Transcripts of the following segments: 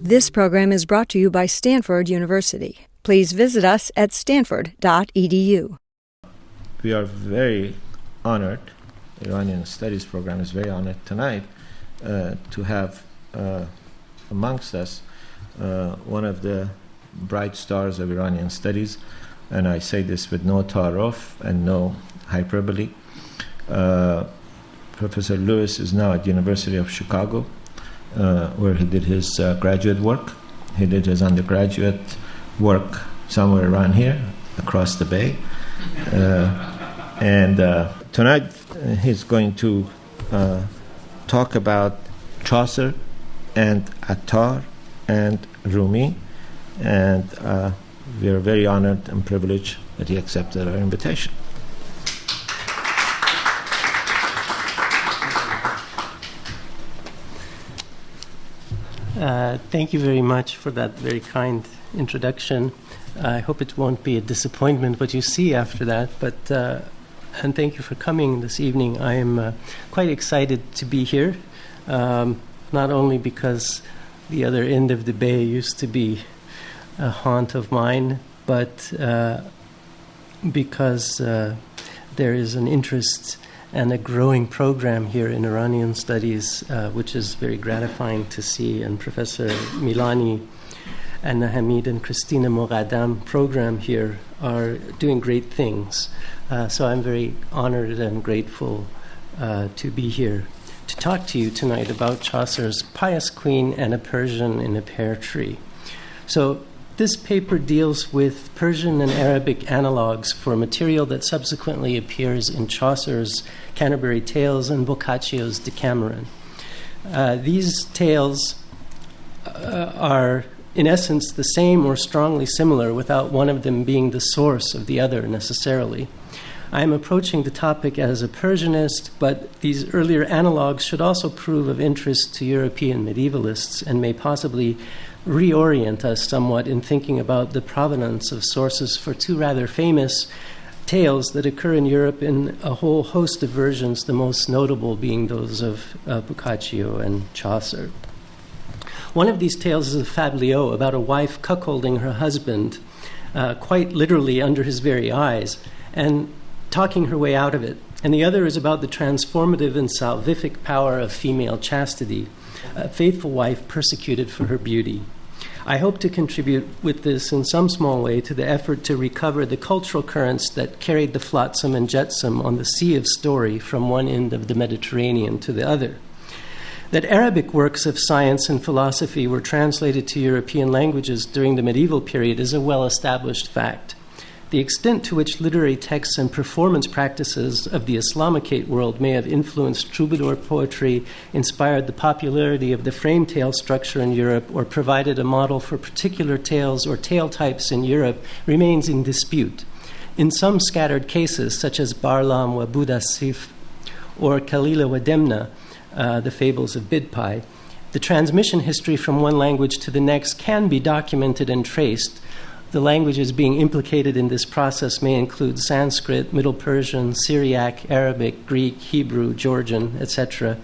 This program is brought to you by Stanford University. Please visit us at stanford.edu. We are very honored, Iranian Studies program is very honored tonight to have amongst us one of the bright stars of Iranian studies, and I say this with no ta'aruf and no hyperbole. Professor Lewis is now at the University of Chicago, where he did his graduate work. He did his undergraduate work somewhere around here, across the bay. And tonight he's going to talk about Chaucer and Attar and Rumi. And we are very honored and privileged that he accepted our invitation. Thank you very much for that very kind introduction. I hope it won't be a disappointment what you see after that, and thank you for coming this evening. I am quite excited to be here, not only because the other end of the bay used to be a haunt of mine, but because there is an interest and a growing program here in Iranian studies, which is very gratifying to see. And Professor Milani and Hamid and Christina Moghadam program here are doing great things. So I'm very honored and grateful to be here to talk to you tonight about Chaucer's Pious Queen and a Persian in a Pear Tree. So this paper deals with Persian and Arabic analogs for material that subsequently appears in Chaucer's Canterbury Tales and Boccaccio's Decameron. These tales are, in essence, the same or strongly similar without one of them being the source of the other necessarily. I am approaching the topic as a Persianist, but these earlier analogs should also prove of interest to European medievalists and may possibly reorient us somewhat in thinking about the provenance of sources for two rather famous tales that occur in Europe in a whole host of versions, the most notable being those of Boccaccio and Chaucer. One of these tales is a fabliau about a wife cuckolding her husband, quite literally under his very eyes, and talking her way out of it. And the other is about the transformative and salvific power of female chastity, a faithful wife persecuted for her beauty. I hope to contribute with this in some small way to the effort to recover the cultural currents that carried the flotsam and jetsam on the sea of story from one end of the Mediterranean to the other. That Arabic works of science and philosophy were translated to European languages during the medieval period is a well-established fact. The extent to which literary texts and performance practices of the Islamicate world may have influenced troubadour poetry, inspired the popularity of the frame tale structure in Europe, or provided a model for particular tales or tale types in Europe remains in dispute. In some scattered cases, such as Barlam wa Budasif or Kalila wa Demna, the fables of Bidpai, the transmission history from one language to the next can be documented and traced. The languages being implicated in this process may include Sanskrit, Middle Persian, Syriac, Arabic, Greek, Hebrew, Georgian, etc.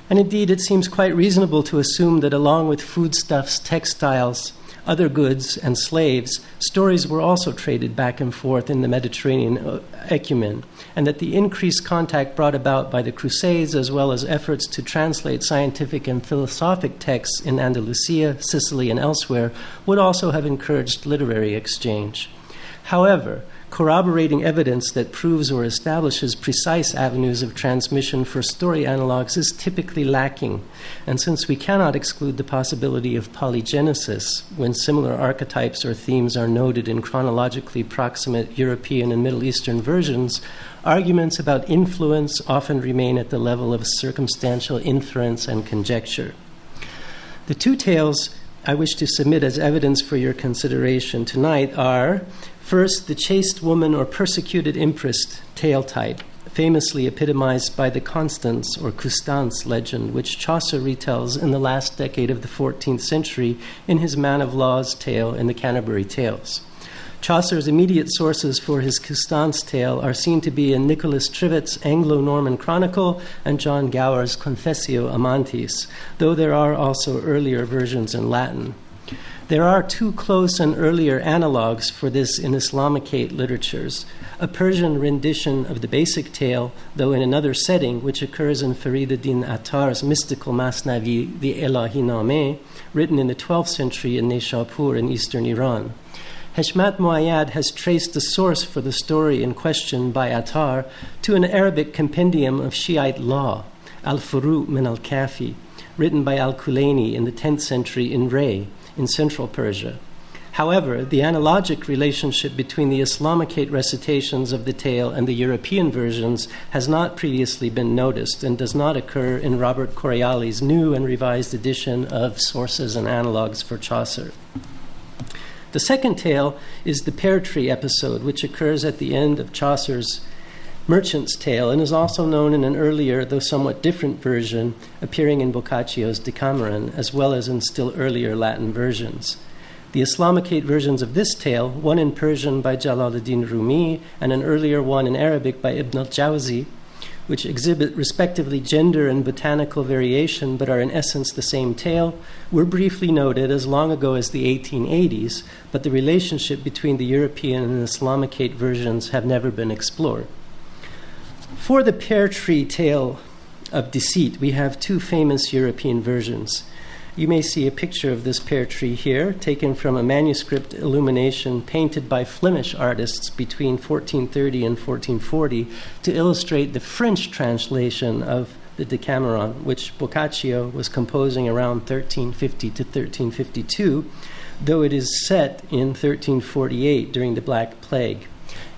And indeed, it seems quite reasonable to assume that along with foodstuffs, textiles, other goods, and slaves, stories were also traded back and forth in the Mediterranean ecumen, and that the increased contact brought about by the Crusades, as well as efforts to translate scientific and philosophic texts in Andalusia, Sicily, and elsewhere, would also have encouraged literary exchange. However, corroborating evidence that proves or establishes precise avenues of transmission for story analogs is typically lacking, and since we cannot exclude the possibility of polygenesis when similar archetypes or themes are noted in chronologically proximate European and Middle Eastern versions, arguments about influence often remain at the level of circumstantial inference and conjecture. The two tales I wish to submit as evidence for your consideration tonight are, first, the chaste woman or persecuted empress tale type, famously epitomized by the Constance or Constance legend, which Chaucer retells in the last decade of the 14th century in his Man of Law's tale in the Canterbury Tales. Chaucer's immediate sources for his Constance tale are seen to be in Nicholas Trivett's Anglo-Norman Chronicle and John Gower's Confessio Amantis, though there are also earlier versions in Latin. There are two close and earlier analogues for this in Islamicate literatures: a Persian rendition of the basic tale, though in another setting, which occurs in Fariduddin Attar's mystical Masnavi, the Elahi-Nameh, written in the 12th century in Nishapur in eastern Iran. Heshmat Muayyad has traced the source for the story in question by Attar to an Arabic compendium of Shiite law, Al-Furu' min al-Kafi, written by Al-Kulaini in the 10th century in Ray, in central Persia. However, the analogic relationship between the Islamicate recitations of the tale and the European versions has not previously been noticed and does not occur in Robert Correali's new and revised edition of Sources and Analogues for Chaucer. The second tale is the pear tree episode, which occurs at the end of Chaucer's Merchant's Tale and is also known in an earlier, though somewhat different version, appearing in Boccaccio's Decameron, as well as in still earlier Latin versions. The Islamicate versions of this tale, one in Persian by Jalaluddin Rumi and an earlier one in Arabic by Ibn al-Jawzi, which exhibit respectively gender and botanical variation but are in essence the same tale, were briefly noted as long ago as the 1880s, but the relationship between the European and Islamicate versions have never been explored. For the pear tree tale of deceit, we have two famous European versions. You may see a picture of this pear tree here, taken from a manuscript illumination painted by Flemish artists between 1430 and 1440 to illustrate the French translation of the Decameron, which Boccaccio was composing around 1350 to 1352, though it is set in 1348 during the Black Plague.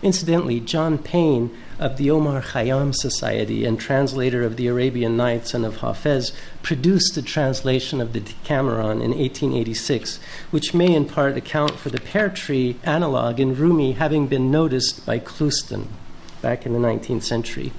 Incidentally, John Payne of the Omar Khayyam Society and translator of the Arabian Nights and of Hafez produced a translation of the Decameron in 1886, which may in part account for the pear tree analog in Rumi having been noticed by Clouston back in the 19th century.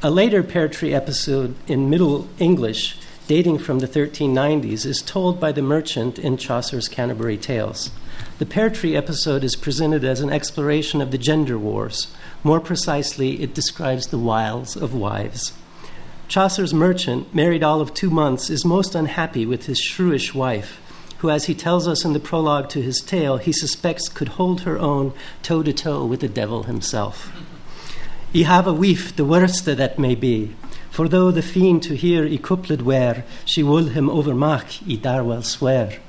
A later pear tree episode in Middle English, dating from the 1390s, is told by the merchant in Chaucer's Canterbury Tales. The pear tree episode is presented as an exploration of the gender wars. More precisely, it describes the wiles of wives. Chaucer's merchant, married all of 2 months, is most unhappy with his shrewish wife, who, as he tells us in the prologue to his tale, he suspects could hold her own toe-to-toe with the devil himself. "I have a wife, the worste that may be, for though the fiend to hear I coupled were, she will him overmak, I dar well swear."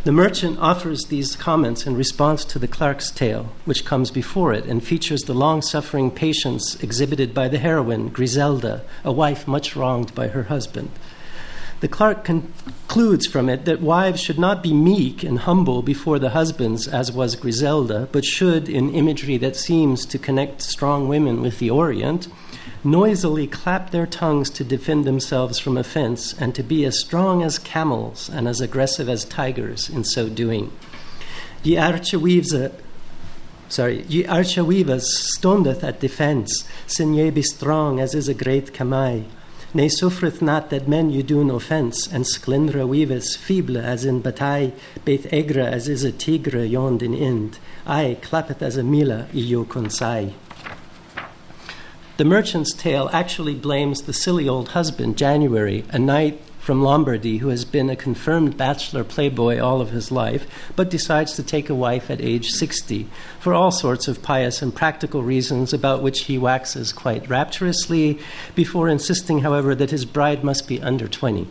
The merchant offers these comments in response to the clerk's tale, which comes before it and features the long-suffering patience exhibited by the heroine, Griselda, a wife much wronged by her husband. The clerk concludes from it that wives should not be meek and humble before the husbands, as was Griselda, but should, in imagery that seems to connect strong women with the Orient, noisily clap their tongues to defend themselves from offense, and to be as strong as camels and as aggressive as tigers in so doing. Ye archeweavers stondeth at defense, sin ye be strong as is a great Kamai. Ne suffereth not that men you doon offense, and sklindra weaves feeble as in bataille, beth egra as is a tigre yond in Ind, aye clappeth as a mila I yo consai. The merchant's tale actually blames the silly old husband, January, a knight from Lombardy who has been a confirmed bachelor playboy all of his life, but decides to take a wife at age 60 for all sorts of pious and practical reasons about which he waxes quite rapturously, before insisting, however, that his bride must be under 20.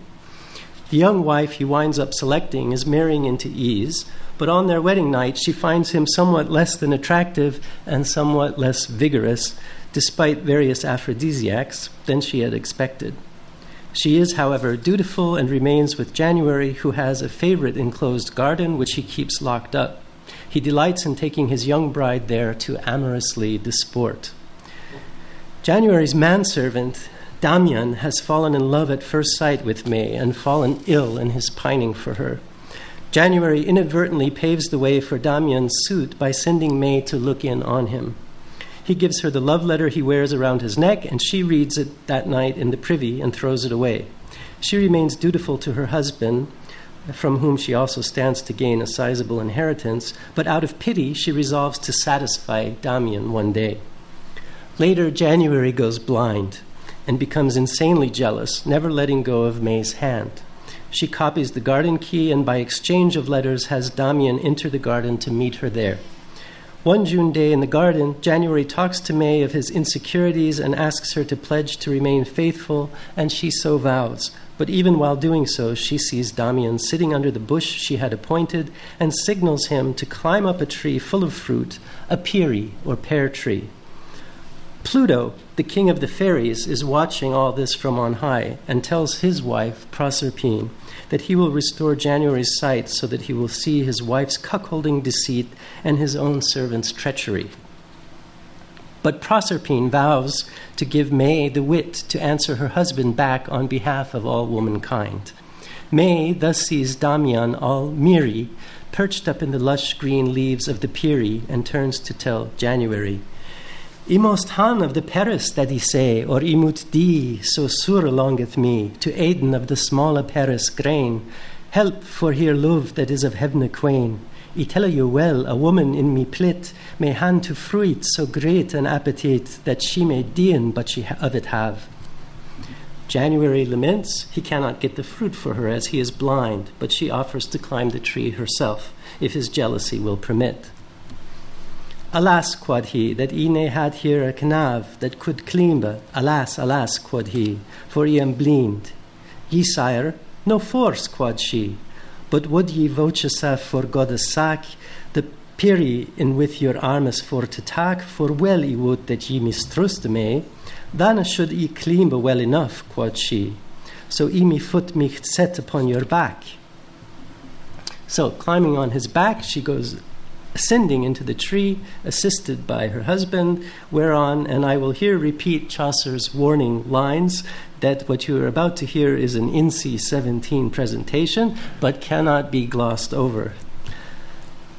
The young wife he winds up selecting is marrying into ease, but on their wedding night she finds him somewhat less than attractive and somewhat less vigorous, despite various aphrodisiacs, than she had expected. She is, however, dutiful and remains with January, who has a favorite enclosed garden which he keeps locked up. He delights in taking his young bride there to amorously disport. January's manservant, Damian, has fallen in love at first sight with May and fallen ill in his pining for her. January inadvertently paves the way for Damian's suit by sending May to look in on him. He gives her the love letter he wears around his neck, and she reads it that night in the privy and throws it away. She remains dutiful to her husband, from whom she also stands to gain a sizable inheritance, but out of pity she resolves to satisfy Damian one day. Later, January goes blind and becomes insanely jealous, never letting go of May's hand. She copies the garden key and by exchange of letters has Damian enter the garden to meet her there. One June day in the garden, January talks to May of his insecurities and asks her to pledge to remain faithful, and she so vows. But even while doing so, she sees Damian sitting under the bush she had appointed and signals him to climb up a tree full of fruit, a Pear or pear tree. Pluto, the king of the fairies, is watching all this from on high and tells his wife, Proserpine, that he will restore January's sight so that he will see his wife's cuckolding deceit and his own servant's treachery. But Proserpine vows to give May the wit to answer her husband back on behalf of all womankind. May thus sees Damian all merry, perched up in the lush green leaves of the Pear, and turns to tell January, Imost han of the Paris that he say, or imut di, so sur longeth me, to Aiden of the smaller Paris grain, help for here love that is of heaven a quain. I tell you well, a woman in me plit may hand to fruit so great an appetite that she may dien but she of it have. January laments he cannot get the fruit for her as he is blind, but she offers to climb the tree herself, if his jealousy will permit. Alas, quod he, that I ne had here a canav that could climbe. Alas, alas, quod he, for I am blind. Ye, sire, no force, quod she, but would ye vouchsafe for God's sake, the Pear in with your armes for to take, for well I would that ye mistruste me, then should I climbe well enough, quod she, so I me foot mich set upon your back. So, climbing on his back, she goes ascending into the tree, assisted by her husband, whereon, and I will here repeat Chaucer's warning lines, that what you are about to hear is an INSEE 17 presentation, but cannot be glossed over.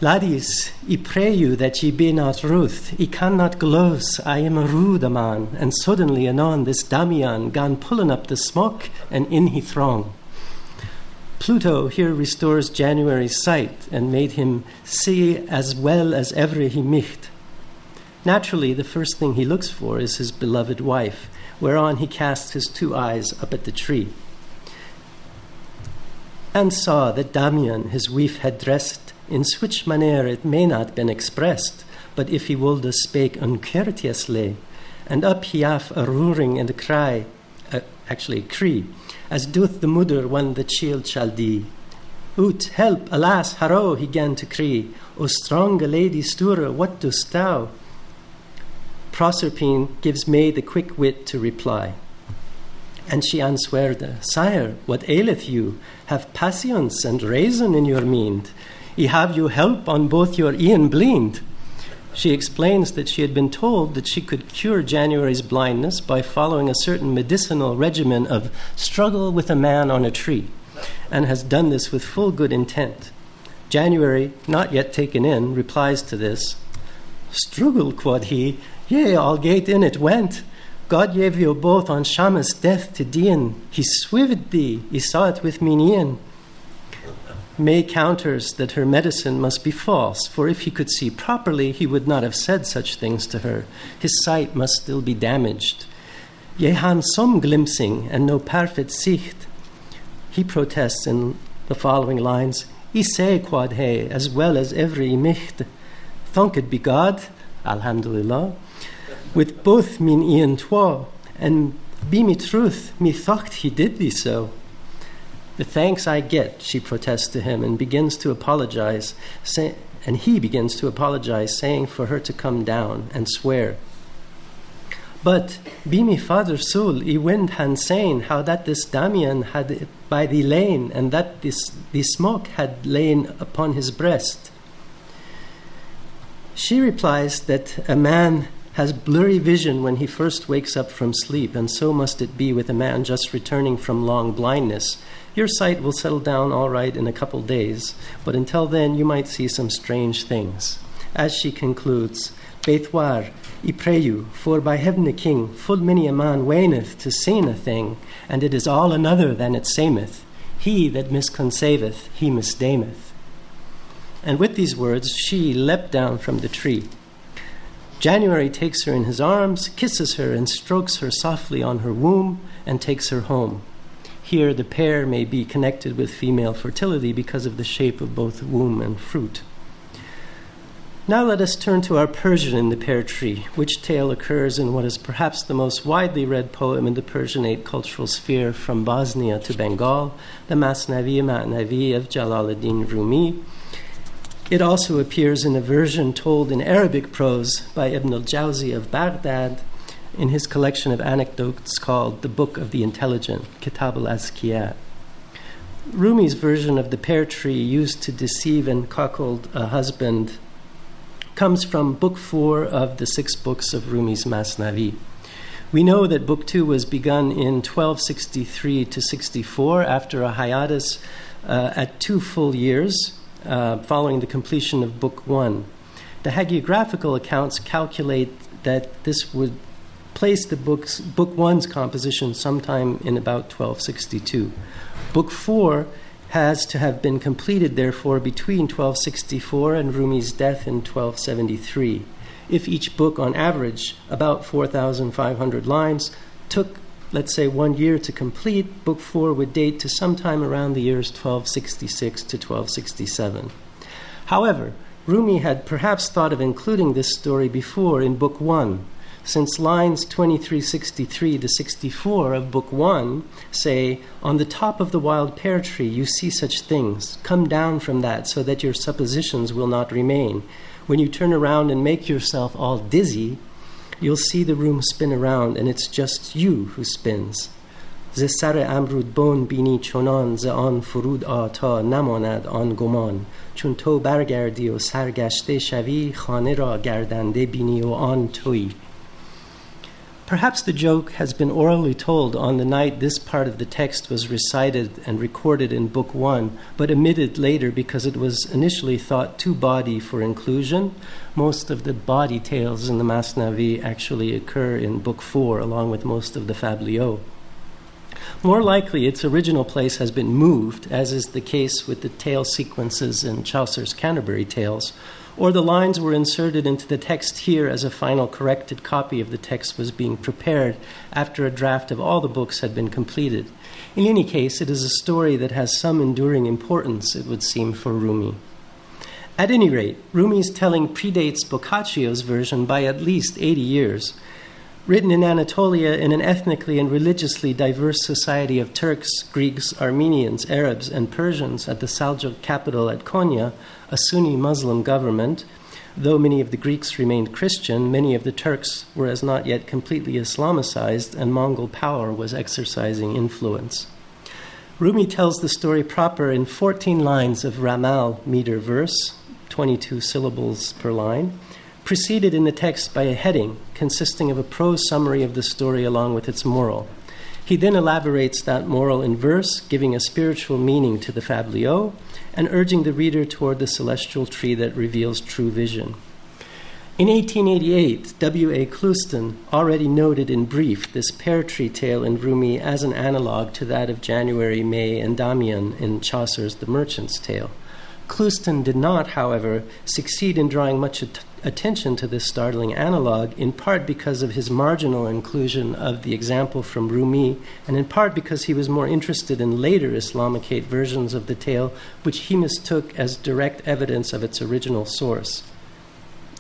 Laddies, I pray you that ye be not ruth, I cannot glose, I am a rude man, and suddenly anon this Damian gan pulling up the smoke, and in he throng. Pluto here restores January's sight and made him see as well as ever he micht. Naturally, the first thing he looks for is his beloved wife, whereon he casts his two eyes up at the tree, and saw that Damian his wife had dressed in swich manner it may not been expressed, but if he woulde spake uncourteously, and up he af a roaring and a cry, actually a cry, as doth the mother when the child shall die. Out, help, alas, harrow, he gan to cry, O stronge lady Stura, what dost thou? Proserpine gives May the quick wit to reply. And she answered, Sire, what aileth you? Have patience and reason in your mind. I have you help on both your eye and blind. She explains that she had been told that she could cure January's blindness by following a certain medicinal regimen of struggle with a man on a tree, and has done this with full good intent. January, not yet taken in, replies to this. Struggle, quod he, yea, algate in it went. God gave you both on Shamus death to dien. He swived thee, he saw it with mine e'en. May counters that her medicine must be false, for if he could see properly, he would not have said such things to her. His sight must still be damaged. Ye han some glimpsing, and no perfect sicht. He protests in the following lines, I say, quod he, as well as every micht. Thanked be God, alhamdulillah, with both mine e'en twa, and be me truth, me thocht he did thee so. The thanks I get, she protests to him, and begins to apologize, and he begins to apologize, saying for her to come down and swear. But be me father soul, I wind han saying how that this Damian had by thee lain, and that the smoke had lain upon his breast. She replies that a man has blurry vision when he first wakes up from sleep, and so must it be with a man just returning from long blindness. Your sight will settle down all right in a couple days, but until then you might see some strange things. As she concludes, Beithwar, I pray you, for by heaven the king, full many a man waneth to seen a thing, and it is all another than it seemeth. He that misconceveth, he misdameth. And with these words, she leapt down from the tree. January takes her in his arms, kisses her, and strokes her softly on her womb, and takes her home. Here the pear may be connected with female fertility because of the shape of both womb and fruit. Now let us turn to our Persian in the pear tree, which tale occurs in what is perhaps the most widely read poem in the Persianate cultural sphere from Bosnia to Bengal, the Masnavi of Jalaluddin Rumi. It also appears in a version told in Arabic prose by Ibn al-Jawzi of Baghdad in his collection of anecdotes called The Book of the Intelligent, Kitab al-Azkiya. Rumi's version of the pear tree used to deceive and cuckold a husband comes from Book 4 of the 6 books of Rumi's Masnavi. We know that Book 2 was begun in 1263 to 64 after a hiatus at 2 full years following the completion of Book 1. The hagiographical accounts calculate that this would place the Book 1's composition sometime in about 1262. Book 4 has to have been completed, therefore, between 1264 and Rumi's death in 1273. If each book, on average, about 4,500 lines, took, let's say, 1 year to complete, Book 4 would date to sometime around the years 1266 to 1267. However, Rumi had perhaps thought of including this story before in Book 1, since lines 2363 to 64 of Book 1 say, "On the top of the wild pear tree you see such things. Come down from that so that your suppositions will not remain. When you turn around and make yourself all dizzy, you'll see the room spin around and it's just you who spins. Ze sar amrud bon bini chonan ze an furud ata namanad an goman. Chun to bargardi o sargashte shavi khane ra gardande bini o an toi." Perhaps the joke has been orally told on the night this part of the text was recited and recorded in Book 1, but omitted later because it was initially thought too bawdy for inclusion. Most of the bawdy tales in the Masnavi actually occur in Book 4, along with most of the Fabliaux. More likely, its original place has been moved, as is the case with the tale sequences in Chaucer's Canterbury Tales, or the lines were inserted into the text here as a final corrected copy of the text was being prepared after a draft of all the books had been completed. In any case, it is a story that has some enduring importance, it would seem, for Rumi. At any rate, Rumi's telling predates Boccaccio's version by at least 80 years. Written in Anatolia in an ethnically and religiously diverse society of Turks, Greeks, Armenians, Arabs, and Persians at the Seljuk capital at Konya, a Sunni Muslim government, though many of the Greeks remained Christian, many of the Turks were as not yet completely Islamicized, and Mongol power was exercising influence. Rumi tells the story proper in 14 lines of Ramal meter verse, 22 syllables per line, preceded in the text by a heading consisting of a prose summary of the story along with its moral. He then elaborates that moral in verse, giving a spiritual meaning to the Fabliaux and urging the reader toward the celestial tree that reveals true vision. In 1888, W.A. Clouston already noted in brief this pear tree tale in Rumi as an analog to that of January, May, and Damian in Chaucer's The Merchant's Tale. Clouston did not, however, succeed in drawing much attention to this startling analog, in part because of his marginal inclusion of the example from Rumi, and in part because he was more interested in later Islamicate versions of the tale, which he mistook as direct evidence of its original source.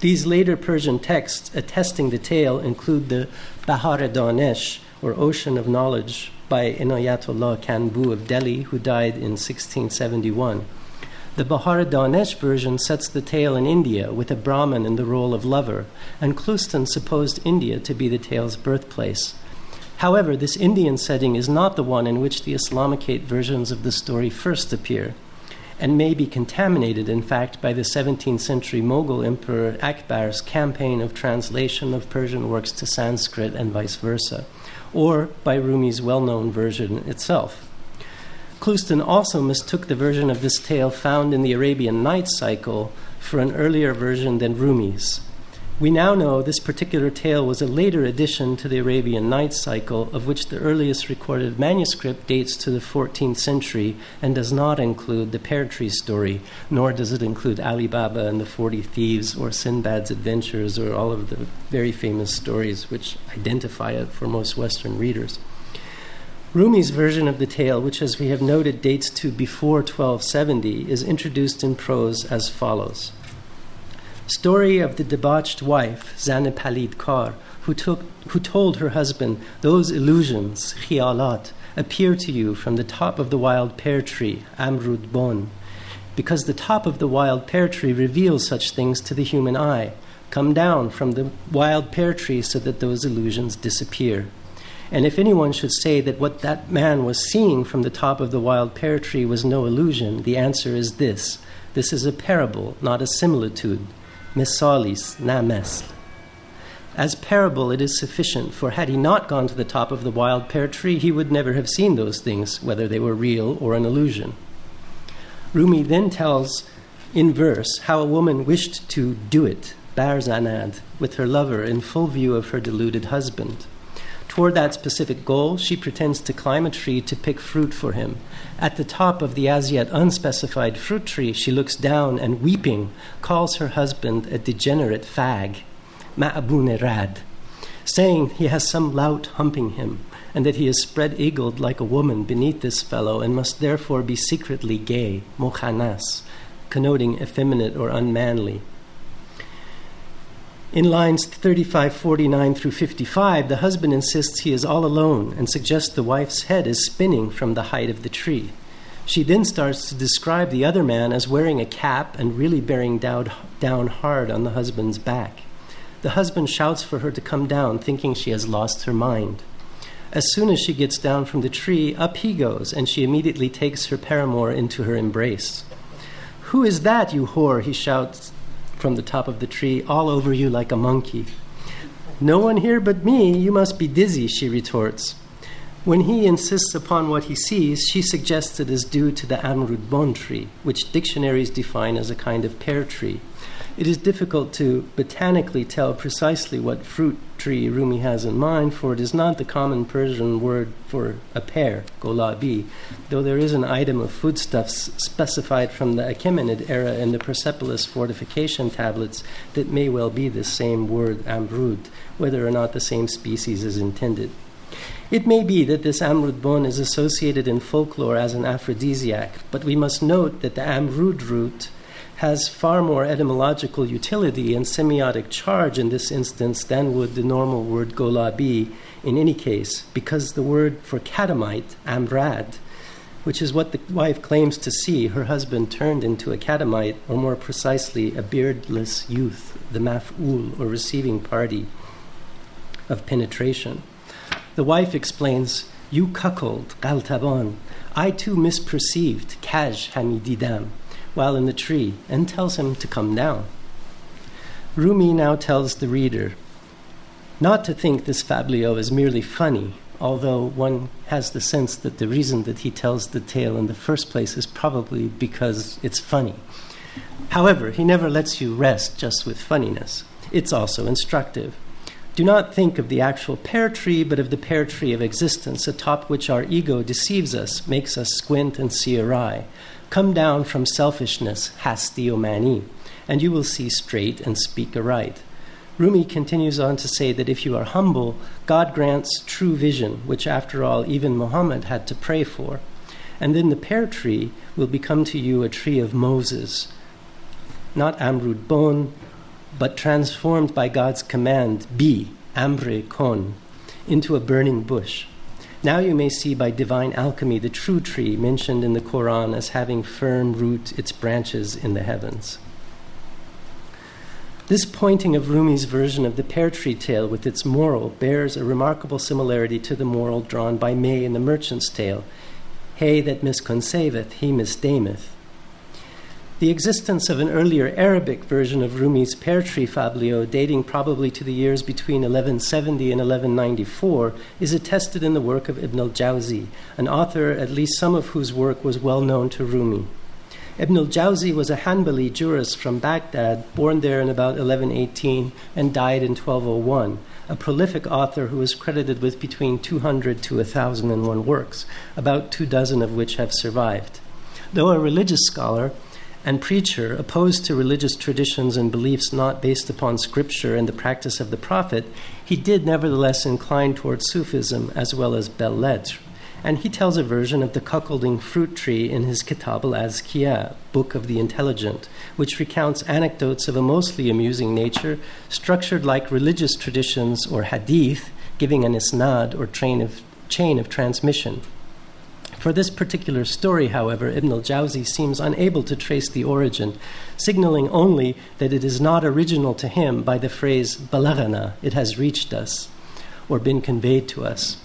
These later Persian texts attesting the tale include the Bahar-e Danesh, or Ocean of Knowledge, by Inayatullah Kanbu of Delhi, who died in 1671. The Bahar-e Danesh version sets the tale in India, with a Brahmin in the role of lover, and Clouston supposed India to be the tale's birthplace. However, this Indian setting is not the one in which the Islamicate versions of the story first appear, and may be contaminated, in fact, by the 17th century Mughal Emperor Akbar's campaign of translation of Persian works to Sanskrit and vice versa, or by Rumi's well-known version itself. Clouston also mistook the version of this tale found in the Arabian Nights cycle for an earlier version than Rumi's. We now know this particular tale was a later addition to the Arabian Nights cycle, of which the earliest recorded manuscript dates to the 14th century and does not include the pear tree story, nor does it include Ali Baba and the 40 Thieves or Sinbad's Adventures or all of the very famous stories which identify it for most Western readers. Rumi's version of the tale, which as we have noted dates to before 1270, is introduced in prose as follows. Story of the debauched wife, Zan Palid Kar, who told her husband, those illusions, khialat, appear to you from the top of the wild pear tree, Amrud Bon, because the top of the wild pear tree reveals such things to the human eye. Come down from the wild pear tree so that those illusions disappear. And if anyone should say that what that man was seeing from the top of the wild pear tree was no illusion, the answer is this. This is a parable, not a similitude. Mesalis, na mesl. As parable, it is sufficient, for had he not gone to the top of the wild pear tree, he would never have seen those things, whether they were real or an illusion. Rumi then tells in verse how a woman wished to do it, bar zanad, with her lover in full view of her deluded husband. Toward that specific goal, she pretends to climb a tree to pick fruit for him. At the top of the as yet unspecified fruit tree, she looks down and, weeping, calls her husband a degenerate fag, ma'abune rad, saying he has some lout humping him, and that he is spread-eagled like a woman beneath this fellow and must therefore be secretly gay, mokhanas, connoting effeminate or unmanly. In lines 35, 49 through 55, the husband insists he is all alone and suggests the wife's head is spinning from the height of the tree. She then starts to describe the other man as wearing a cap and really bearing down hard on the husband's back. The husband shouts for her to come down, thinking she has lost her mind. As soon as she gets down from the tree, up he goes, and she immediately takes her paramour into her embrace. "Who is that, you whore?" he shouts from the top of the tree, "all over you like a monkey." "No one here but me, you must be dizzy," she retorts. When he insists upon what he sees, she suggests it is due to the Amrud Bon tree, which dictionaries define as a kind of pear tree. It is difficult to botanically tell precisely what fruit tree Rumi has in mind, for it is not the common Persian word for a pear, golabi, though there is an item of foodstuffs specified from the Achaemenid era in the Persepolis fortification tablets that may well be the same word, amrud, whether or not the same species is intended. It may be that this amrud bon is associated in folklore as an aphrodisiac, but we must note that the amrud root has far more etymological utility and semiotic charge in this instance than would the normal word golabi in any case, because the word for catamite, amrad, which is what the wife claims to see her husband turned into a catamite, or more precisely a beardless youth, the maf'ul, or receiving party of penetration. The wife explains, "You cuckold, Galtaban, I too misperceived, kaj hamididam," while in the tree, and tells him to come down. Rumi now tells the reader not to think this fablio is merely funny, although one has the sense that the reason that he tells the tale in the first place is probably because it's funny. However, he never lets you rest just with funniness. It's also instructive. Do not think of the actual pear tree, but of the pear tree of existence, atop which our ego deceives us, makes us squint and see awry. Come down from selfishness, hastiomani, and you will see straight and speak aright. Rumi continues on to say that if you are humble, God grants true vision, which after all even Muhammad had to pray for. And then the pear tree will become to you a tree of Moses, not Amrud Bon, but transformed by God's command, be, ambre kon, into a burning bush. Now you may see by divine alchemy the true tree mentioned in the Quran as having firm root its branches in the heavens. This pointing of Rumi's version of the pear tree tale with its moral bears a remarkable similarity to the moral drawn by May in the Merchant's Tale. He that misconceveth, he misdameth. The existence of an earlier Arabic version of Rumi's pear tree fablio, dating probably to the years between 1170 and 1194, is attested in the work of Ibn al-Jawzi, an author at least some of whose work was well known to Rumi. Ibn al-Jawzi was a Hanbali jurist from Baghdad, born there in about 1118 and died in 1201, a prolific author who is credited with between 200 to 1,001 works, about 24 of which have survived. Though a religious scholar and preacher opposed to religious traditions and beliefs not based upon scripture and the practice of the Prophet, he did nevertheless incline towards Sufism as well as belles lettres. And he tells a version of the cuckolding fruit tree in his Kitab al-Azkiya, Book of the Intelligent, which recounts anecdotes of a mostly amusing nature, structured like religious traditions or hadith, giving an isnad or chain of transmission. For this particular story, however, Ibn al-Jawzi seems unable to trace the origin, signaling only that it is not original to him by the phrase "balaghana," it has reached us, or been conveyed to us.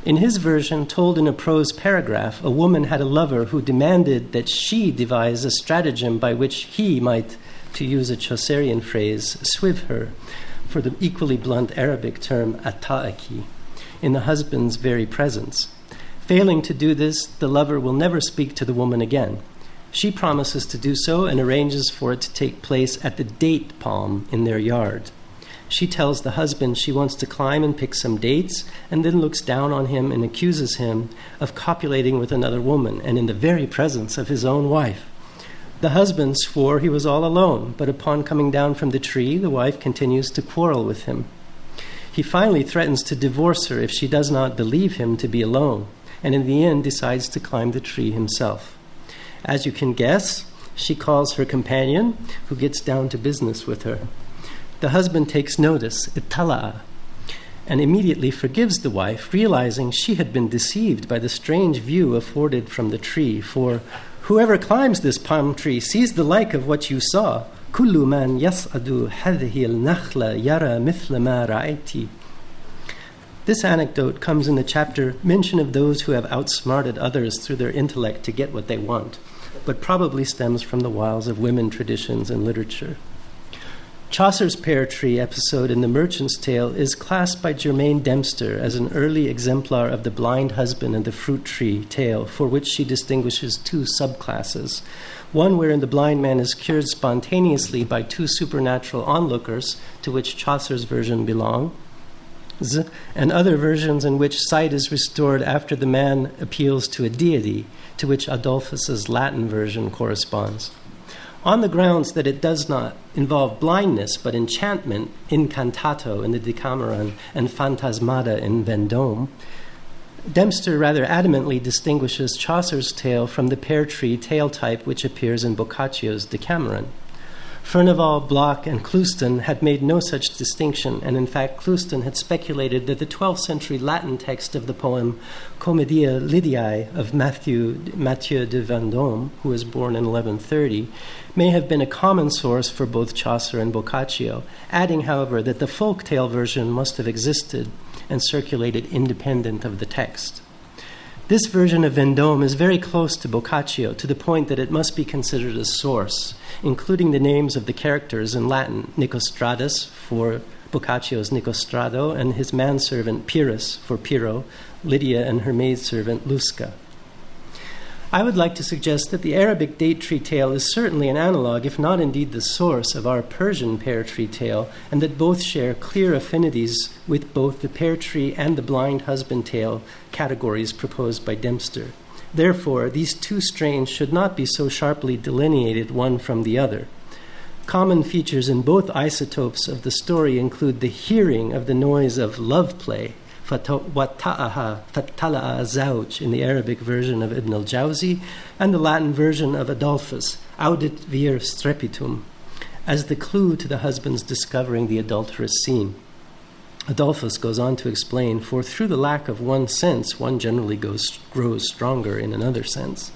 In his version, told in a prose paragraph, a woman had a lover who demanded that she devise a stratagem by which he might, to use a Chaucerian phrase, swive her, for the equally blunt Arabic term ata'aki, in the husband's very presence. Failing to do this, the lover will never speak to the woman again. She promises to do so and arranges for it to take place at the date palm in their yard. She tells the husband she wants to climb and pick some dates, and then looks down on him and accuses him of copulating with another woman, and in the very presence of his own wife. The husband swore he was all alone, but upon coming down from the tree, the wife continues to quarrel with him. He finally threatens to divorce her if she does not believe him to be alone, and in the end decides to climb the tree himself. As you can guess, she calls her companion, who gets down to business with her. The husband takes notice, ittala'a, and immediately forgives the wife, realizing she had been deceived by the strange view afforded from the tree. For whoever climbs this palm tree sees the like of what you saw. Kullu man yas'adu hadhihi al-nakhla yara mithla ma ra'ayti. This anecdote comes in the chapter mention of those who have outsmarted others through their intellect to get what they want, but probably stems from the wiles of women traditions and literature. Chaucer's pear tree episode in The Merchant's Tale is classed by Germaine Dempster as an early exemplar of the blind husband and the fruit tree tale, for which she distinguishes two subclasses. One wherein the blind man is cured spontaneously by two supernatural onlookers, to which Chaucer's version belongs, and other versions in which sight is restored after the man appeals to a deity, to which Adolphus's Latin version corresponds. On the grounds that it does not involve blindness but enchantment, incantato in the Decameron and phantasmata in Vendôme, Dempster rather adamantly distinguishes Chaucer's tale from the pear tree tale type which appears in Boccaccio's Decameron. Furnival, Bloch, and Clouston had made no such distinction, and in fact Clouston had speculated that the 12th century Latin text of the poem Commedia Lydiae of Mathieu de Vendôme, who was born in 1130, may have been a common source for both Chaucer and Boccaccio, adding, however, that the folk tale version must have existed and circulated independent of the text. This version of Vendôme is very close to Boccaccio, to the point that it must be considered a source, including the names of the characters in Latin, Nicostratus for Boccaccio's Nicostrado, and his manservant Pyrrhus for Pyrrho, Lydia and her maidservant Lusca. I would like to suggest that the Arabic date tree tale is certainly an analog, if not indeed the source, of our Persian pear tree tale, and that both share clear affinities with both the pear tree and the blind husband tale categories proposed by Dempster. Therefore, these two strains should not be so sharply delineated one from the other. Common features in both isotopes of the story include the hearing of the noise of love play, وَتَّأَهَا فَتَّلَأَ زَوْجٍ in the Arabic version of Ibn al-Jawzi, and the Latin version of Adolphus, audit vir strepitum, as the clue to the husband's discovering the adulterous scene. Adolphus goes on to explain, for through the lack of one sense, one generally grows stronger in another sense.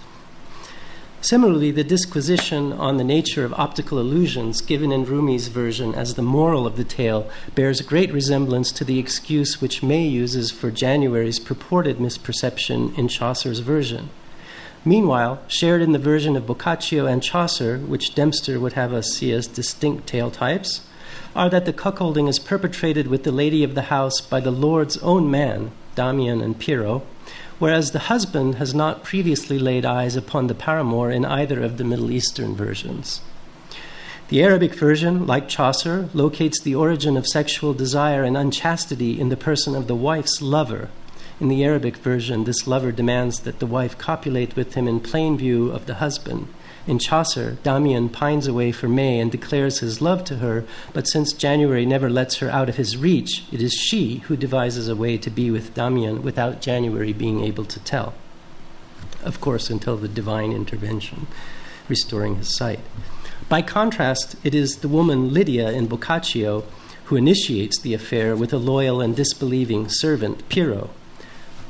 Similarly, the disquisition on the nature of optical illusions given in Rumi's version as the moral of the tale bears great resemblance to the excuse which May uses for January's purported misperception in Chaucer's version. Meanwhile, shared in the version of Boccaccio and Chaucer, which Dempster would have us see as distinct tale types, are that the cuckolding is perpetrated with the lady of the house by the lord's own man, Damian and Pyrrho, whereas the husband has not previously laid eyes upon the paramour in either of the Middle Eastern versions. The Arabic version, like Chaucer, locates the origin of sexual desire and unchastity in the person of the wife's lover. In the Arabic version, this lover demands that the wife copulate with him in plain view of the husband. In Chaucer, Damian pines away for May and declares his love to her, but since January never lets her out of his reach, it is she who devises a way to be with Damian without January being able to tell. Of course, until the divine intervention, restoring his sight. By contrast, it is the woman Lydia in Boccaccio who initiates the affair with a loyal and disbelieving servant, Piero.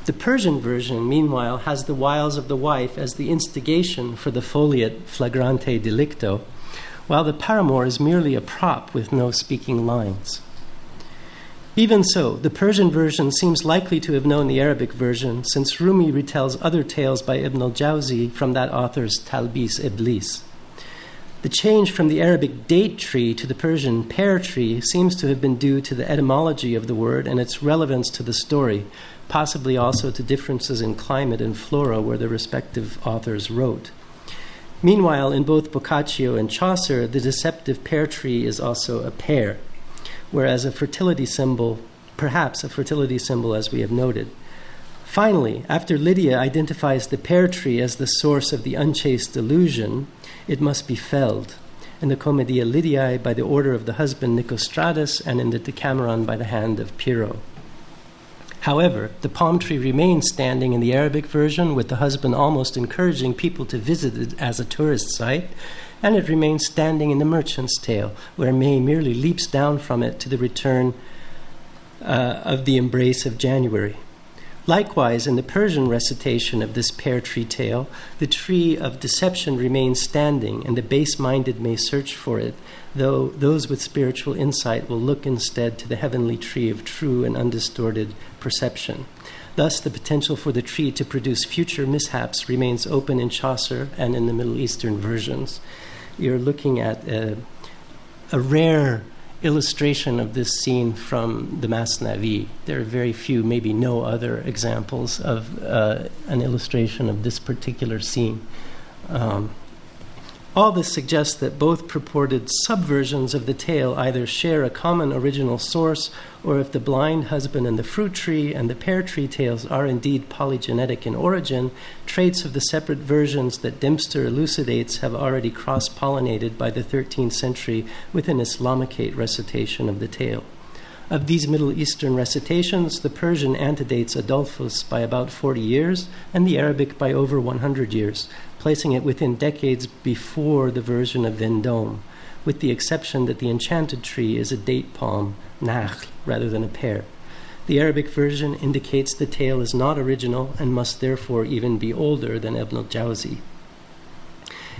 The Persian version, meanwhile, has the wiles of the wife as the instigation for the foliate flagrante delicto, while the paramour is merely a prop with no speaking lines. Even so, the Persian version seems likely to have known the Arabic version, since Rumi retells other tales by Ibn al-Jawzi from that author's Talbis Iblis. The change from the Arabic date tree to the Persian pear tree seems to have been due to the etymology of the word and its relevance to the story, possibly also to differences in climate and flora where the respective authors wrote. Meanwhile, in both Boccaccio and Chaucer, the deceptive pear tree is also a pear, whereas a fertility symbol, perhaps a fertility symbol as we have noted. Finally, after Lydia identifies the pear tree as the source of the unchaste illusion, it must be felled. In the Commedia Lydiae by the order of the husband Nicostratus, and in the Decameron by the hand of Piero. However, the palm tree remains standing in the Arabic version, with the husband almost encouraging people to visit it as a tourist site, and it remains standing in the Merchant's Tale, where May merely leaps down from it to the return of the embrace of January. Likewise, in the Persian recitation of this pear tree tale, the tree of deception remains standing, and the base-minded may search for it, though those with spiritual insight will look instead to the heavenly tree of true and undistorted perception. Thus, the potential for the tree to produce future mishaps remains open in Chaucer and in the Middle Eastern versions. You're looking at a rare illustration of this scene from the Masnavi. There are very few, maybe no other examples of an illustration of this particular scene. All this suggests that both purported subversions of the tale either share a common original source, or if the blind husband and the fruit tree and the pear tree tales are indeed polygenetic in origin, traits of the separate versions that Dempster elucidates have already cross-pollinated by the 13th century with an Islamicate recitation of the tale. Of these Middle Eastern recitations, the Persian antedates Adolphus by about 40 years and the Arabic by over 100 years, placing it within decades before the version of Vendôme, with the exception that the enchanted tree is a date palm, nakhl, rather than a pear. The Arabic version indicates the tale is not original and must therefore even be older than Ibn al-Jawzi.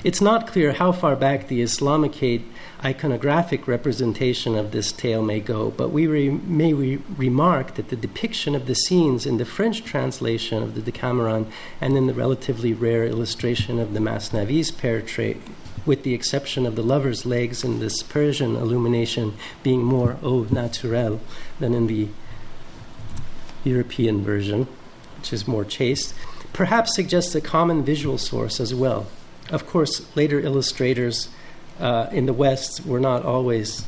It's not clear how far back the Islamicate iconographic representation of this tale may go, but we may remark that the depiction of the scenes in the French translation of the Decameron and in the relatively rare illustration of the Masnavi's pear tree, with the exception of the lover's legs in this Persian illumination being more au naturel than in the European version, which is more chaste, perhaps suggests a common visual source as well. Of course, later illustrators in the West were not always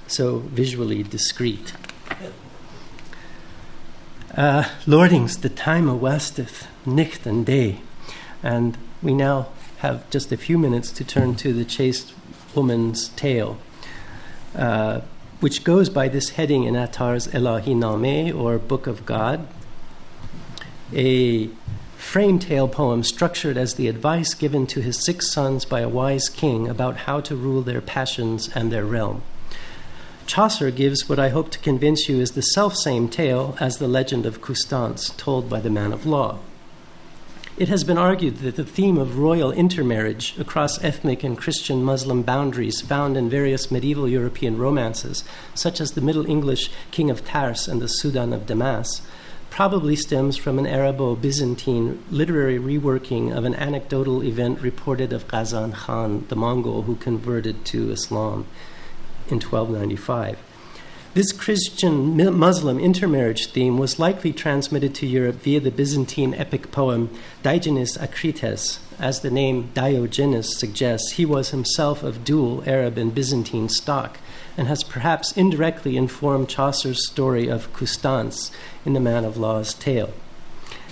so visually discreet. Lordings, the time awasteth, nicht and day. And we now have just a few minutes to turn to the chaste woman's tale, which goes by this heading in Attar's Elahi Nameh, or Book of God, a frame tale poem structured as the advice given to his 6 sons by a wise king about how to rule their passions and their realm. Chaucer gives what I hope to convince you is the selfsame tale as the legend of Constance told by the man of law. It has been argued that the theme of royal intermarriage across ethnic and Christian Muslim boundaries found in various medieval European romances, such as the Middle English King of Tars and the Sudan of Damas, probably stems from an Arabo-Byzantine literary reworking of an anecdotal event reported of Ghazan Khan, the Mongol who converted to Islam in 1295. This Christian-Muslim intermarriage theme was likely transmitted to Europe via the Byzantine epic poem Diogenes Acrites. As the name Diogenes suggests, he was himself of dual Arab and Byzantine stock, and has perhaps indirectly informed Chaucer's story of Constance in the Man of Law's tale.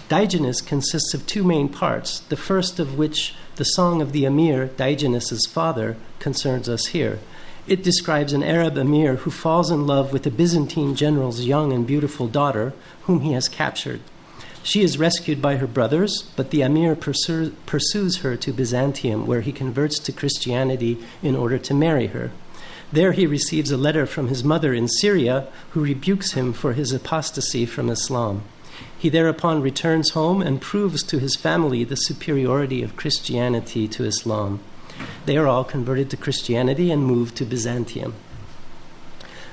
Diogenes consists of two main parts, the first of which, the Song of the Emir, Diogenes' father, concerns us here. It describes an Arab emir who falls in love with a Byzantine general's young and beautiful daughter, whom he has captured. She is rescued by her brothers, but the emir pursues her to Byzantium, where he converts to Christianity in order to marry her. There he receives a letter from his mother in Syria, who rebukes him for his apostasy from Islam. He thereupon returns home and proves to his family the superiority of Christianity to Islam. They are all converted to Christianity and moved to Byzantium.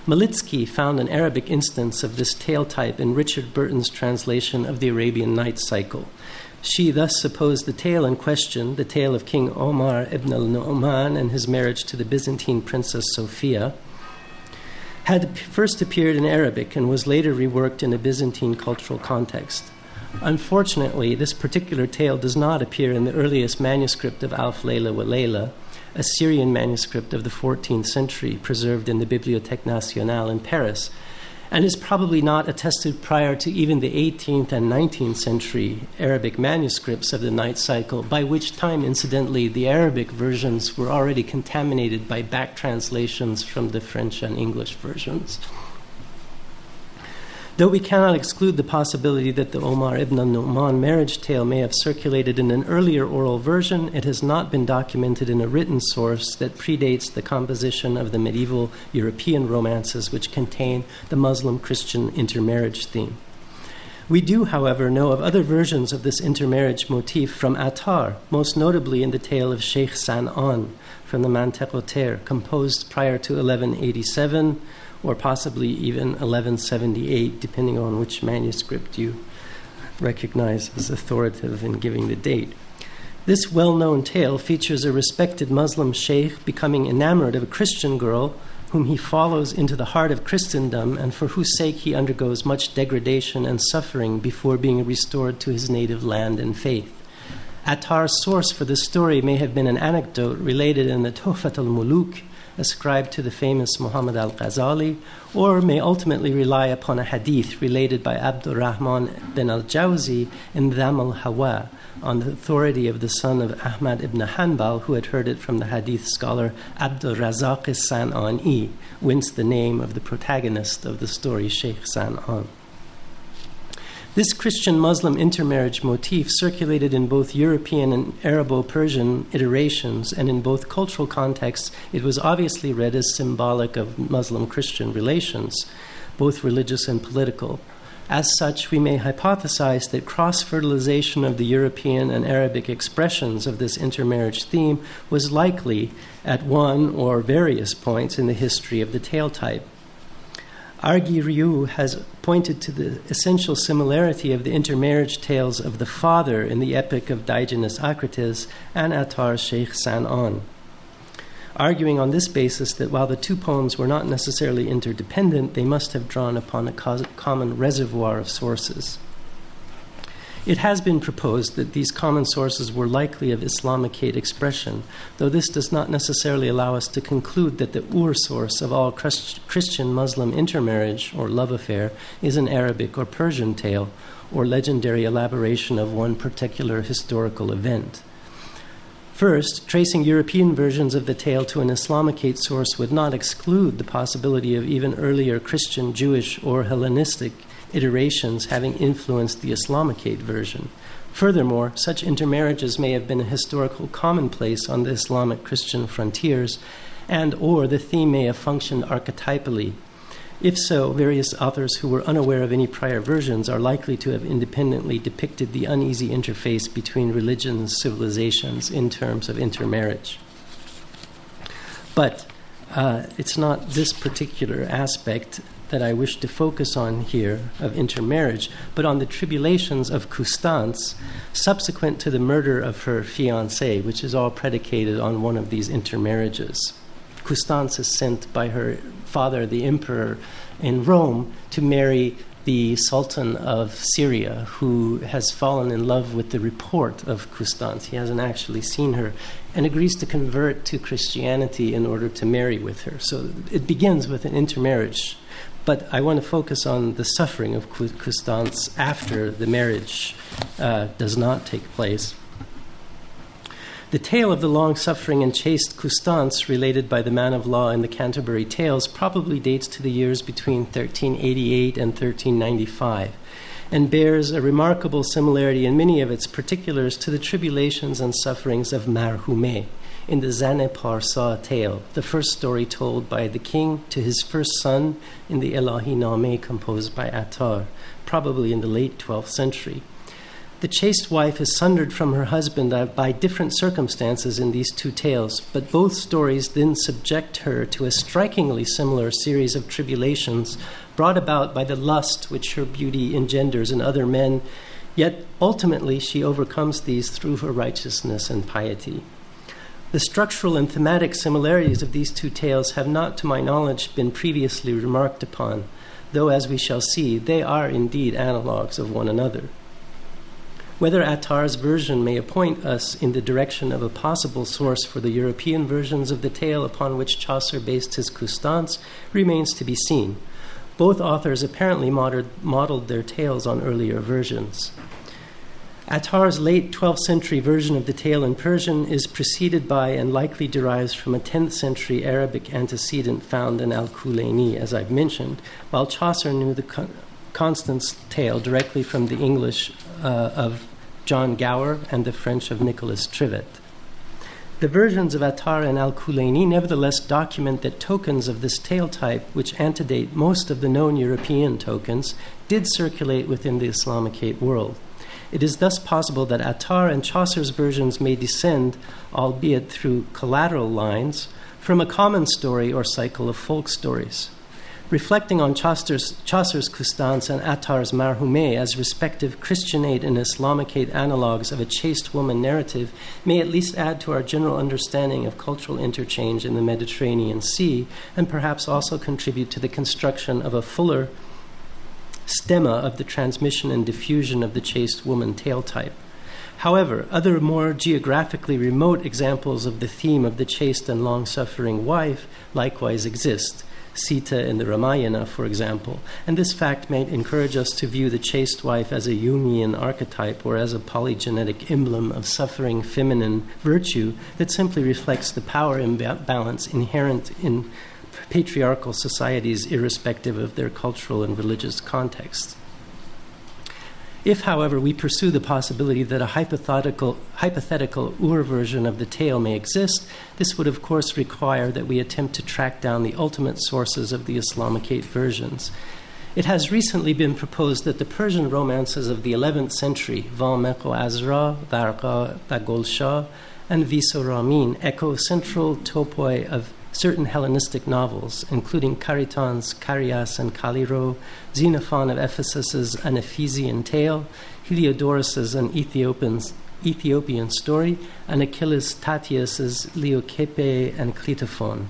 Malitsky found an Arabic instance of this tale type in Richard Burton's translation of the Arabian Nights cycle. She thus supposed the tale in question, the tale of King Omar ibn al-Nu'man and his marriage to the Byzantine princess Sophia, had first appeared in Arabic and was later reworked in a Byzantine cultural context. Unfortunately, this particular tale does not appear in the earliest manuscript of Alf Layla wa Layla, a Syrian manuscript of the 14th century preserved in the Bibliothèque Nationale in Paris, and is probably not attested prior to even the 18th and 19th century Arabic manuscripts of the night cycle, by which time, incidentally, the Arabic versions were already contaminated by back translations from the French and English versions. Though we cannot exclude the possibility that the Omar ibn al-Nu'man marriage tale may have circulated in an earlier oral version, it has not been documented in a written source that predates the composition of the medieval European romances which contain the Muslim-Christian intermarriage theme. We do, however, know of other versions of this intermarriage motif from Attar, most notably in the tale of Sheikh San'an from the Manteq-o-Ter, composed prior to 1187, or possibly even 1178, depending on which manuscript you recognize as authoritative in giving the date. This well-known tale features a respected Muslim sheikh becoming enamored of a Christian girl whom he follows into the heart of Christendom and for whose sake he undergoes much degradation and suffering before being restored to his native land and faith. Attar's source for the story may have been an anecdote related in the Tuhfat al-Muluk, ascribed to the famous Muhammad al-Ghazali, or may ultimately rely upon a hadith related by Abdurrahman bin al-Jawzi in Dham al-Hawa, on the authority of the son of Ahmad ibn Hanbal, who had heard it from the hadith scholar Abdul Razak San'ani, whence the name of the protagonist of the story, Sheikh San'an. This Christian-Muslim intermarriage motif circulated in both European and Arabo-Persian iterations, and in both cultural contexts it was obviously read as symbolic of Muslim-Christian relations, both religious and political. As such, we may hypothesize that cross-fertilization of the European and Arabic expressions of this intermarriage theme was likely at one or various points in the history of the tale type. Argi Ryu has pointed to the essential similarity of the intermarriage tales of the father in the epic of Diogenes Acrites and Attar's Sheikh San'an, arguing on this basis that while the two poems were not necessarily interdependent, they must have drawn upon a common reservoir of sources. It has been proposed that these common sources were likely of Islamicate expression, though this does not necessarily allow us to conclude that the source of all Christian-Muslim intermarriage or love affair is an Arabic or Persian tale or legendary elaboration of one particular historical event. First, tracing European versions of the tale to an Islamicate source would not exclude the possibility of even earlier Christian, Jewish, or Hellenistic iterations having influenced the Islamicate version. Furthermore, such intermarriages may have been a historical commonplace on the Islamic Christian frontiers, and or the theme may have functioned archetypally. If so, various authors who were unaware of any prior versions are likely to have independently depicted the uneasy interface between religions and civilizations in terms of intermarriage. But it's not this particular aspect that I wish to focus on here of intermarriage, but on the tribulations of Constance subsequent to the murder of her fiancé, which is all predicated on one of these intermarriages. Constance is sent by her father, the emperor in Rome, to marry the Sultan of Syria, who has fallen in love with the report of Constance. He hasn't actually seen her, and agrees to convert to Christianity in order to marry with her. So it begins with an intermarriage. But I want to focus on the suffering of Constance after the marriage does not take place. The tale of the long-suffering and chaste Constance, related by the man of law in the Canterbury Tales, probably dates to the years between 1388 and 1395, and bears a remarkable similarity in many of its particulars to the tribulations and sufferings of Marhumé in the Zan-e Parsa tale, the first story told by the king to his first son in the Elahi-Nameh composed by Attar, probably in the late 12th century. The chaste wife is sundered from her husband by different circumstances in these two tales, but both stories then subject her to a strikingly similar series of tribulations brought about by the lust which her beauty engenders in other men, yet ultimately she overcomes these through her righteousness and piety. The structural and thematic similarities of these two tales have not, to my knowledge, been previously remarked upon, though, as we shall see, they are indeed analogues of one another. Whether Attar's version may point us in the direction of a possible source for the European versions of the tale upon which Chaucer based his Constance remains to be seen. Both authors apparently modeled their tales on earlier versions. Attar's late 12th century version of the tale in Persian is preceded by and likely derives from a 10th century Arabic antecedent found in Al-Kulaini, as I've mentioned, while Chaucer knew the Constance tale directly from the English of John Gower and the French of Nicolas Trivet. The versions of Attar and Al-Kulaini nevertheless document that tokens of this tale type, which antedate most of the known European tokens, did circulate within the Islamicate world. It is thus possible that Attar and Chaucer's versions may descend, albeit through collateral lines, from a common story or cycle of folk stories. Reflecting on Chaucer's Constance and Attar's Marhumé as respective Christianate and Islamicate analogues of a chaste woman narrative may at least add to our general understanding of cultural interchange in the Mediterranean Sea, and perhaps also contribute to the construction of a fuller stemma of the transmission and diffusion of the chaste woman tale type. However, other more geographically remote examples of the theme of the chaste and long-suffering wife likewise exist. Sita in the Ramayana, for example, and this fact may encourage us to view the chaste wife as a Jungian archetype or as a polygenetic emblem of suffering feminine virtue that simply reflects the power imbalance inherent in patriarchal societies irrespective of their cultural and religious context. If, however, we pursue the possibility that a hypothetical Ur version of the tale may exist, this would of course require that we attempt to track down the ultimate sources of the Islamicate versions. It has recently been proposed that the Persian romances of the 11th century, Vamek-o Azra, Varqa, Bagol-Shah, and Viso-Ramin, echo central topoi of certain Hellenistic novels, including Caritan's Carias and Caliro, Xenophon of Ephesus's An Ephesian Tale, Heliodorus's An Ethiopian Story, and Achilles Tatius's Leucippe and Cleitophon.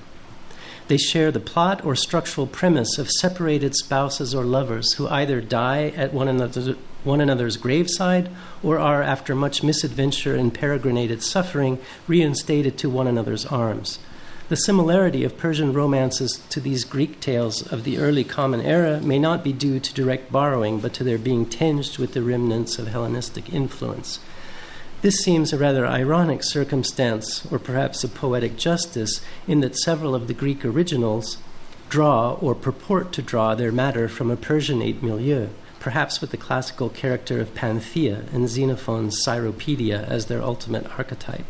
They share the plot or structural premise of separated spouses or lovers who either die at one another's graveside or are, after much misadventure and peregrinated suffering, reinstated to one another's arms. The similarity of Persian romances to these Greek tales of the early Common Era may not be due to direct borrowing, but to their being tinged with the remnants of Hellenistic influence. This seems a rather ironic circumstance, or perhaps a poetic justice, in that several of the Greek originals draw or purport to draw their matter from a Persianate milieu, perhaps with the classical character of Panthea and Xenophon's Cyropedia as their ultimate archetype.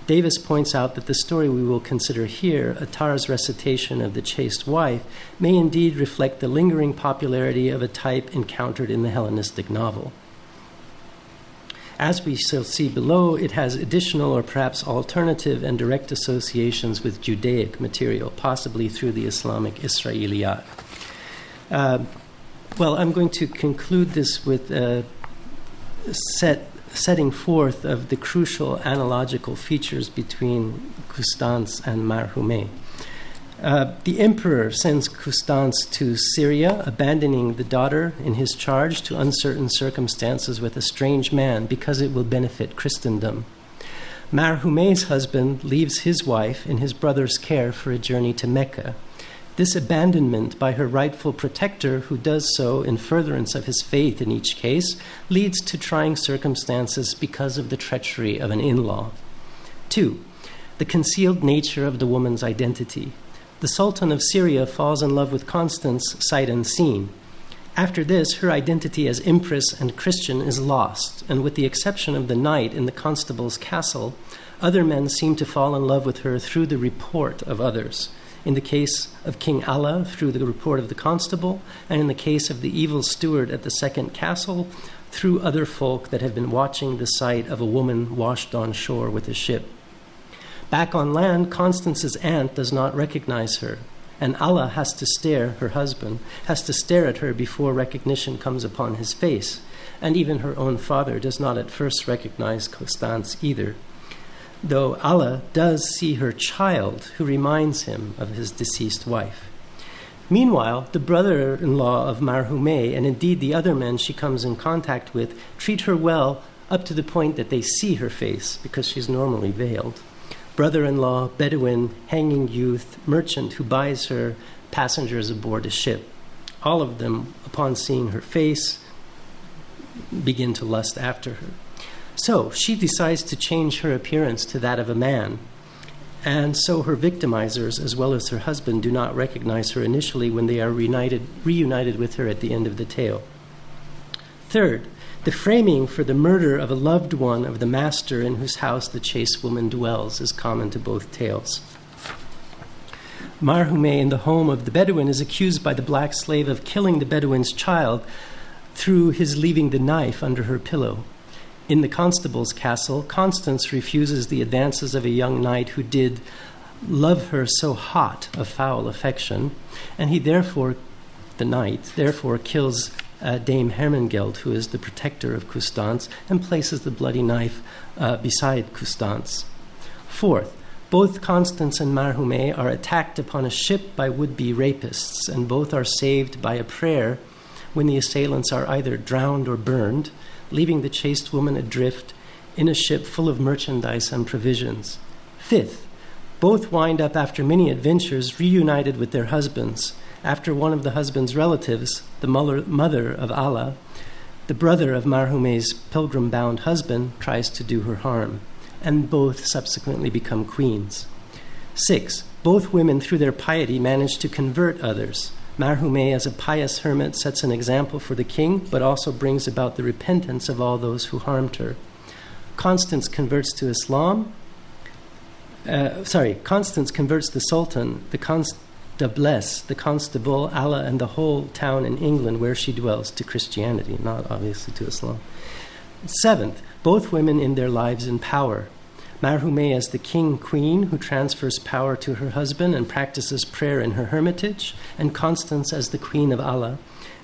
Davis points out that the story we will consider here, Attar's recitation of the chaste wife, may indeed reflect the lingering popularity of a type encountered in the Hellenistic novel. As we shall see below, it has additional or perhaps alternative and direct associations with Judaic material, possibly through the Islamic Israeliyat. I'm going to conclude this with setting forth of the crucial analogical features between Constance and Marhumé. The emperor sends Constance to Syria, abandoning the daughter in his charge to uncertain circumstances with a strange man because it will benefit Christendom. Marhume's husband leaves his wife in his brother's care for a journey to Mecca. This abandonment by her rightful protector, who does so in furtherance of his faith in each case, leads to trying circumstances because of the treachery of an in-law. 2. The concealed nature of the woman's identity. The Sultan of Syria falls in love with Constance sight unseen. After this, her identity as empress and Christian is lost, and with the exception of the knight in the constable's castle, other men seem to fall in love with her through the report of others. In the case of King Allah, through the report of the constable, and in the case of the evil steward at the second castle, through other folk that have been watching the sight of a woman washed on shore with a ship. Back on land, Constance's aunt does not recognize her, and Allah has to stare, her husband, has to stare at her before recognition comes upon his face, and even her own father does not at first recognize Constance either, though Allah does see her child, who reminds him of his deceased wife. Meanwhile, the brother-in-law of Marhume, and indeed the other men she comes in contact with, treat her well up to the point that they see her face, because she's normally veiled. Brother-in-law, Bedouin, hanging youth, merchant who buys her passengers aboard a ship. All of them, upon seeing her face, begin to lust after her. So she decides to change her appearance to that of a man. And so her victimizers, as well as her husband, do not recognize her initially when they are reunited with her at the end of the tale. Third, the framing for the murder of a loved one of the master in whose house the chaste woman dwells is common to both tales. Marhume, in the home of the Bedouin, is accused by the black slave of killing the Bedouin's child through his leaving the knife under her pillow. In the constable's castle, Constance refuses the advances of a young knight who did love her so hot of foul affection, and he therefore, the knight, therefore kills Dame Hermengeld, who is the protector of Constance, and places the bloody knife beside Constance. Fourth, both Constance and Marhume are attacked upon a ship by would-be rapists, and both are saved by a prayer when the assailants are either drowned or burned, leaving the chaste woman adrift in a ship full of merchandise and provisions. Fifth, both wind up after many adventures reunited with their husbands. After one of the husband's relatives, the mother of Allah, the brother of Marhume's pilgrim-bound husband, tries to do her harm, and both subsequently become queens. 6. Both women, through their piety, manage to convert others. Marhume, as a pious hermit, sets an example for the king, but also brings about the repentance of all those who harmed her. Constance converts to Islam. Constance converts the Sultan, the constable, Allah, and the whole town in England where she dwells to Christianity, not obviously to Islam. 7th, both women in their lives in power. Marhume as the king-queen who transfers power to her husband and practices prayer in her hermitage, and Constance as the queen of Allah,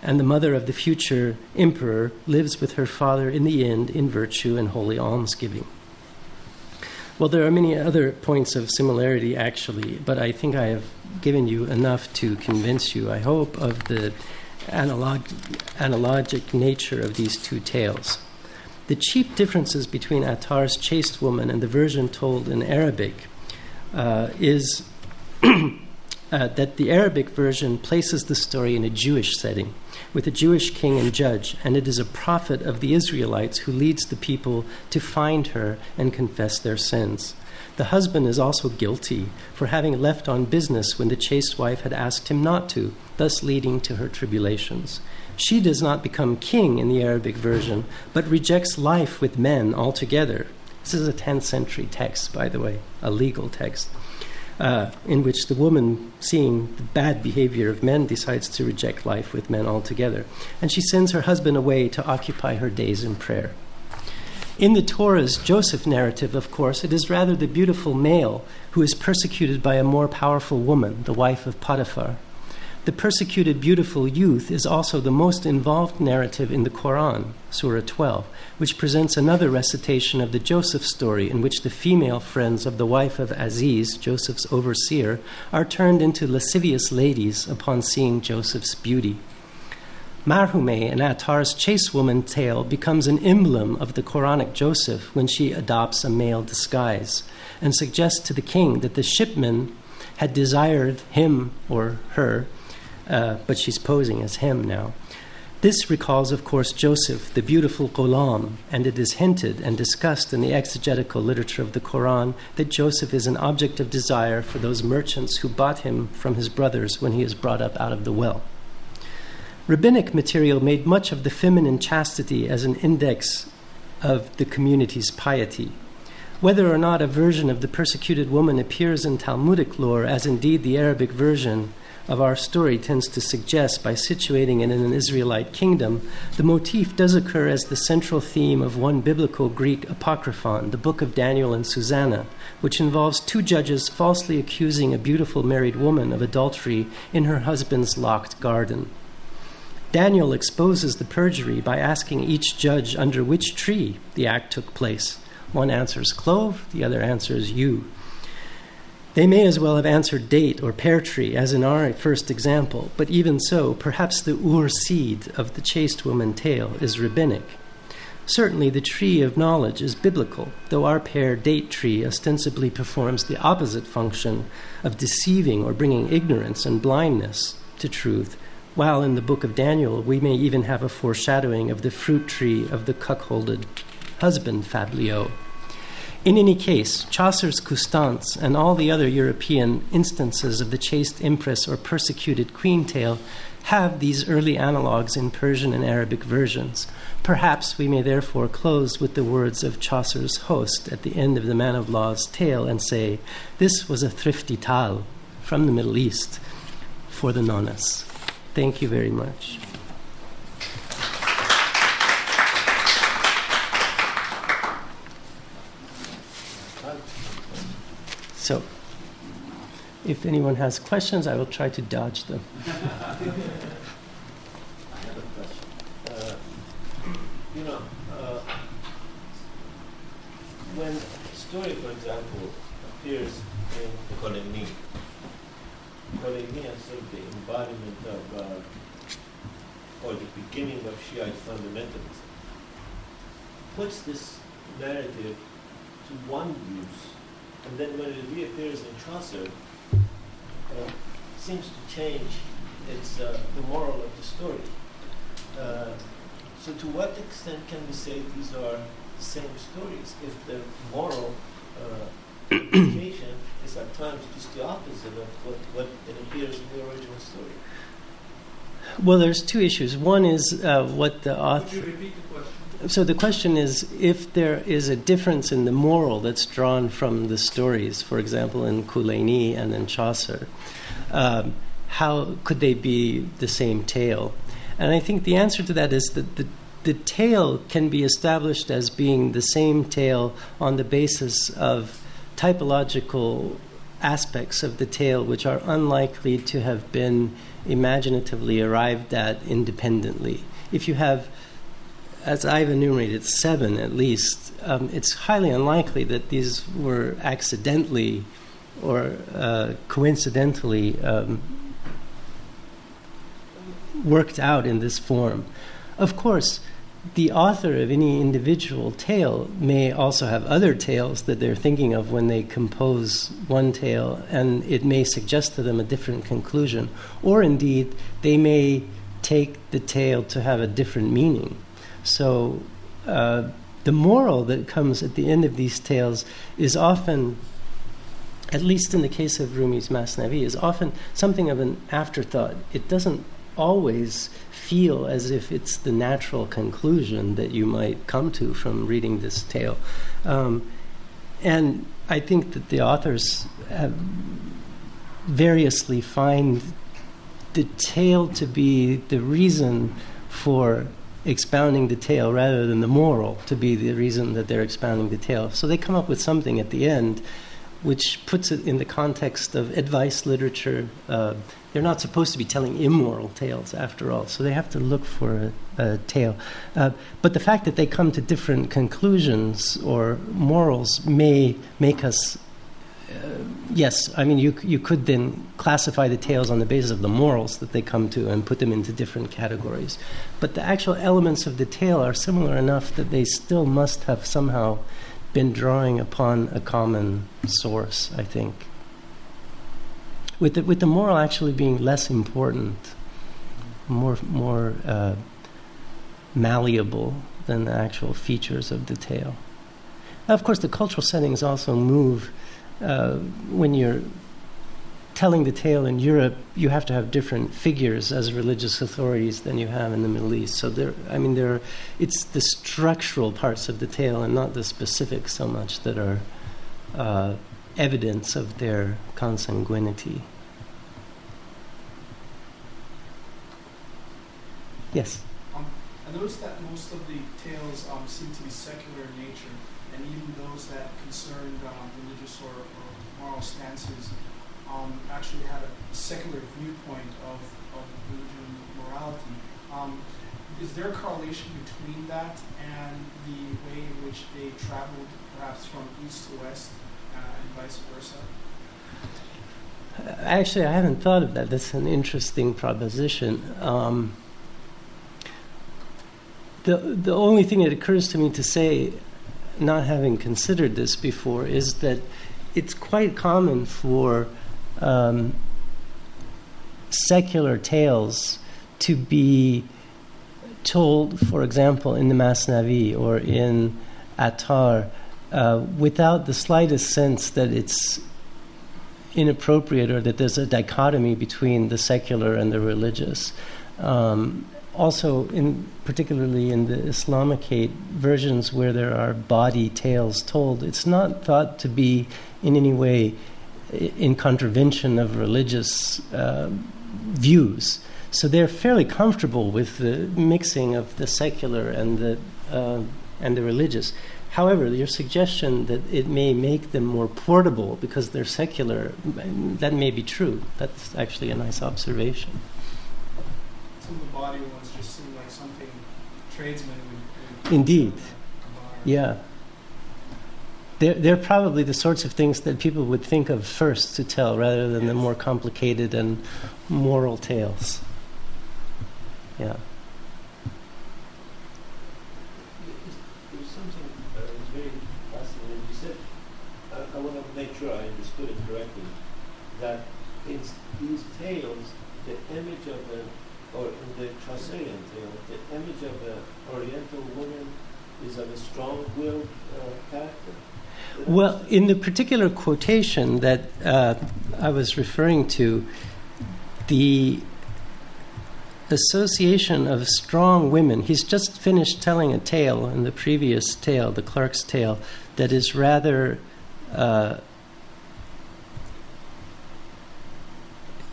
and the mother of the future emperor, lives with her father in the end in virtue and holy almsgiving. Well, there are many other points of similarity, actually, but I think I have given you enough to convince you, I hope, of the analogic nature of these two tales. The chief differences between Attar's chaste woman and the version told in Arabic is that the Arabic version places the story in a Jewish setting, with a Jewish king and judge, and it is a prophet of the Israelites who leads the people to find her and confess their sins. The husband is also guilty for having left on business when the chaste wife had asked him not to, thus leading to her tribulations. She does not become king in the Arabic version, but rejects life with men altogether. This is a 10th century text, by the way, a legal text, in which the woman, seeing the bad behavior of men, decides to reject life with men altogether. And she sends her husband away to occupy her days in prayer. In the Torah's Joseph narrative, of course, it is rather the beautiful male who is persecuted by a more powerful woman, the wife of Potiphar. The persecuted beautiful youth is also the most involved narrative in the Quran, Surah 12, which presents another recitation of the Joseph story in which the female friends of the wife of Aziz, Joseph's overseer, are turned into lascivious ladies upon seeing Joseph's beauty. Marhume, an Attar's chasewoman tale, becomes an emblem of the Quranic Joseph when she adopts a male disguise and suggests to the king that the shipman had desired him or her, but she's posing as him now. This recalls, of course, Joseph, the beautiful Ghulam, and it is hinted and discussed in the exegetical literature of the Quran that Joseph is an object of desire for those merchants who bought him from his brothers when he is brought up out of the well. Rabbinic material made much of the feminine chastity as an index of the community's piety. Whether or not a version of the persecuted woman appears in Talmudic lore, as indeed the Arabic version of our story tends to suggest by situating it in an Israelite kingdom, the motif does occur as the central theme of one biblical Greek apocryphon, the Book of Daniel and Susanna, which involves two judges falsely accusing a beautiful married woman of adultery in her husband's locked garden. Daniel exposes the perjury by asking each judge under which tree the act took place. One answers clove, the other answers yew. They may as well have answered date or pear tree, as in our first example, but even so, perhaps the Ur seed of the chaste woman tale is rabbinic. Certainly the tree of knowledge is biblical, though our pear date tree ostensibly performs the opposite function of deceiving or bringing ignorance and blindness to truth, while in the book of Daniel we may even have a foreshadowing of the fruit tree of the cuckolded husband fabliau. In any case, Chaucer's Constance and all the other European instances of the chaste empress or persecuted queen tale have these early analogues in Persian and Arabic versions. Perhaps we may therefore close with the words of Chaucer's host at the end of the Man of Law's tale and say, "This was a thrifty tale from the Middle East for the nonnas." Thank you very much. So, if anyone has questions, I will try to dodge them. I have a question. When a story, for example, appears in Khomeini is sort of the embodiment of, or the beginning of Shiite fundamentalism, puts this narrative to one use, and then when it reappears in Chaucer, seems to change its the moral of the story. So to what extent can we say these are the same stories if the moral implication is at times just the opposite of what it appears in the original story? Well, there's two issues. One is what the author... Could you repeat the question? So the question is, if there is a difference in the moral that's drawn from the stories, for example, in Khomeini and in Chaucer, how could they be the same tale? And I think the answer to that is that the tale can be established as being the same tale on the basis of typological aspects of the tale which are unlikely to have been imaginatively arrived at independently. If you have, as I've enumerated, 7 at least, it's highly unlikely that these were accidentally or coincidentally worked out in this form. Of course, the author of any individual tale may also have other tales that they're thinking of when they compose one tale, and it may suggest to them a different conclusion. Or indeed, they may take the tale to have a different meaning. So the moral that comes at the end of these tales is often, at least in the case of Rumi's Masnavi, is often something of an afterthought. It doesn't always feel as if it's the natural conclusion that you might come to from reading this tale. And I think that the authors variously find the tale to be the reason for expounding the tale rather than the moral to be the reason that they're expounding the tale. So they come up with something at the end which puts it in the context of advice literature. They're not supposed to be telling immoral tales, after all, so they have to look for a tale. But the fact that they come to different conclusions or morals may make us, yes, I mean, you could then classify the tales on the basis of the morals that they come to and put them into different categories. But the actual elements of the tale are similar enough that they still must have somehow been drawing upon a common source, I think. With the moral actually being less important, more malleable than the actual features of the tale. Now, of course, the cultural settings also move. When you're telling the tale in Europe, you have to have different figures as religious authorities than you have in the Middle East. So it's the structural parts of the tale and not the specifics so much that are evidence of their consanguinity. Yes? I noticed that most of the tales seem to be secular in nature, and even those that concerned religious or moral stances actually had a secular viewpoint of religion and morality. Is there a correlation between that and the way in which they traveled perhaps from east to west and vice versa? Actually, I haven't thought of that. That's an interesting proposition. The only thing that occurs to me to say, not having considered this before, is that it's quite common for secular tales to be told, for example, in the Masnavi or in Attar, without the slightest sense that it's inappropriate or that there's a dichotomy between the secular and the religious. Also, particularly in the Islamicate versions where there are body tales told, it's not thought to be in any way in contravention of religious views. So they're fairly comfortable with the mixing of the secular and the religious. However, your suggestion that it may make them more portable because they're secular, that may be true. That's actually a nice observation. Some of the body ones just seem like something tradesmen would Indeed. Yeah. They're probably the sorts of things that people would think of first to tell rather than the more complicated and moral tales. Yeah. There's something that was very fascinating. You said, I want to make sure I understood it correctly, that in these tales, the image of or in the Chaucerian tale, the image of the Oriental woman is of a strong-willed character. Well, in the particular quotation that I was referring to, the association of strong women, he's just finished telling a tale in the previous tale, the Clark's tale, that is rather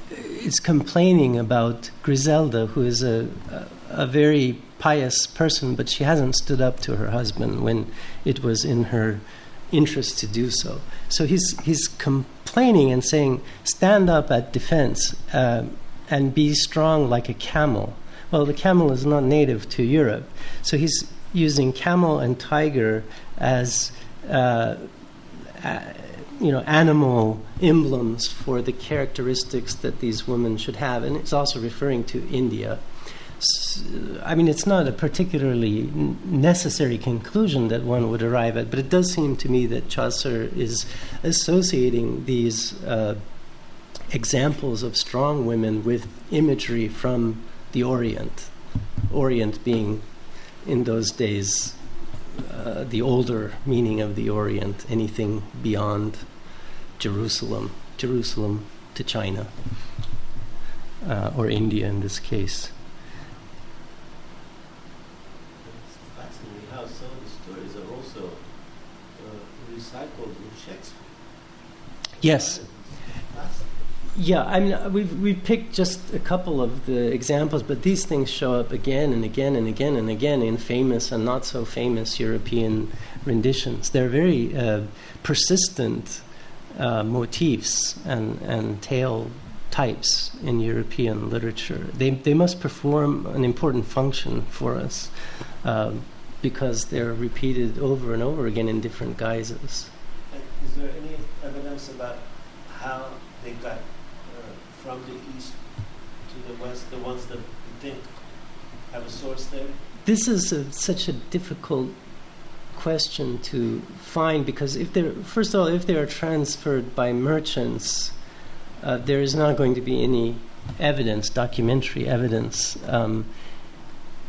it's complaining about Griselda, who is a very pious person, but she hasn't stood up to her husband when it was in her interest to do so. So he's complaining and saying, stand up at defense and be strong like a camel. Well, the camel is not native to Europe. So he's using camel and tiger as animal emblems for the characteristics that these women should have. And it's also referring to India. I mean, it's not a particularly necessary conclusion that one would arrive at, but it does seem to me that Chaucer is associating these examples of strong women with imagery from the Orient. Orient being, in those days, the older meaning of the Orient, anything beyond Jerusalem to China, or India in this case. Recycled in Shakespeare. Yes. Yeah, I mean, we've picked just a couple of the examples, but these things show up again and again and again and again in famous and not so famous European renditions. They're very persistent motifs and tale types in European literature. They must perform an important function for us because they're repeated over and over again in different guises. And is there any evidence about how they got from the east to the west, the ones that you think have a source there? This is such a difficult question to find because if they are transferred by merchants, there is not going to be any evidence, documentary evidence.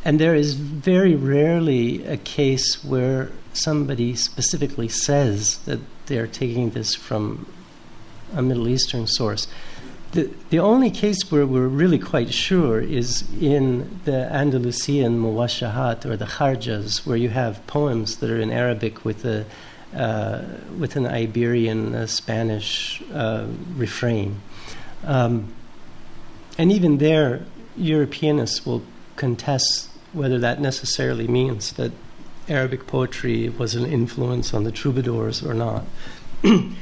And there is very rarely a case where somebody specifically says that they're taking this from a Middle Eastern source. The only case where we're really quite sure is in the Andalusian Muwashahat, or the Kharjas, where you have poems that are in Arabic with an Iberian Spanish refrain. And even there, Europeanists will contest whether that necessarily means that Arabic poetry was an influence on the troubadours or not.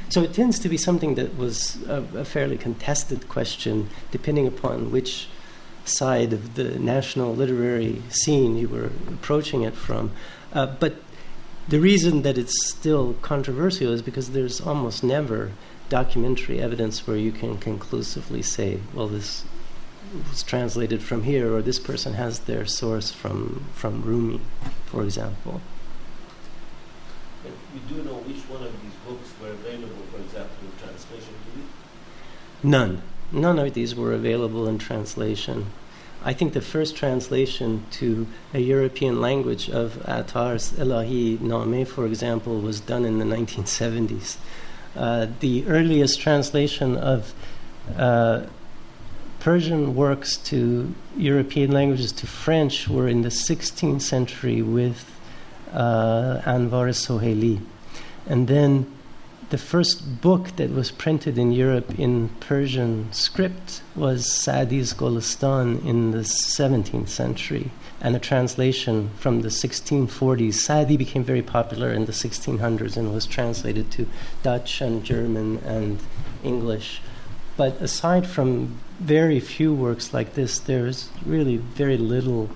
So it tends to be something that was a fairly contested question, depending upon which side of the national literary scene you were approaching it from. But the reason that it's still controversial is because there's almost never documentary evidence where you can conclusively say, well, this was translated from here, or this person has their source from Rumi, for example. But you do know which one of these books were available, for example, in translation, do you? None. None of these were available in translation. I think the first translation to a European language of Attar's Elahi Nameh, for example, was done in the 1970s. The earliest translation of Persian works to European languages to French were in the 16th century with Anwar Sohaili. And then the first book that was printed in Europe in Persian script was Sa'di's Golistan in the 17th century, and a translation from the 1640s. Sa'di became very popular in the 1600s and was translated to Dutch and German and English. But aside from very few works like this, there's really very little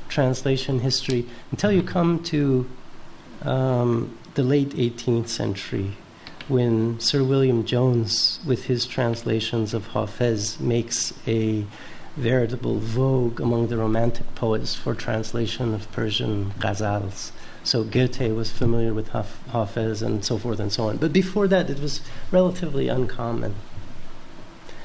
translation history until you come to the late 18th century, when Sir William Jones, with his translations of Hafez, makes a veritable vogue among the Romantic poets for translation of Persian ghazals. So Goethe was familiar with Hafez and so forth and so on. But before that, it was relatively uncommon.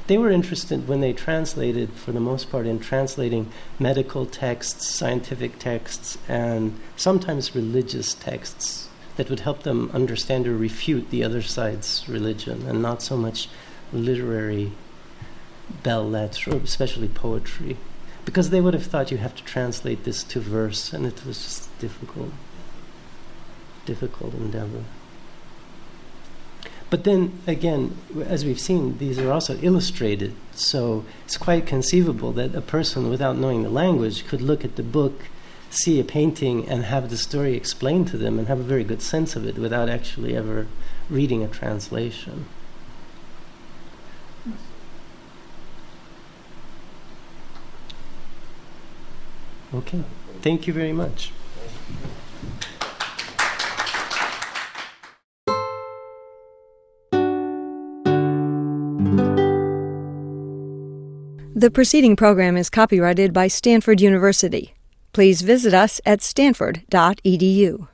They were interested when they translated, for the most part, in translating medical texts, scientific texts, and sometimes religious texts that would help them understand or refute the other side's religion, and not so much literary belles lettres, or especially poetry, because they would have thought you have to translate this to verse, and it was just difficult endeavor. But then, again, as we've seen, these are also illustrated, so it's quite conceivable that a person, without knowing the language, could look at the book, see a painting, and have the story explained to them and have a very good sense of it without actually ever reading a translation. Okay, thank you very much. The preceding program is copyrighted by Stanford University. Please visit us at stanford.edu.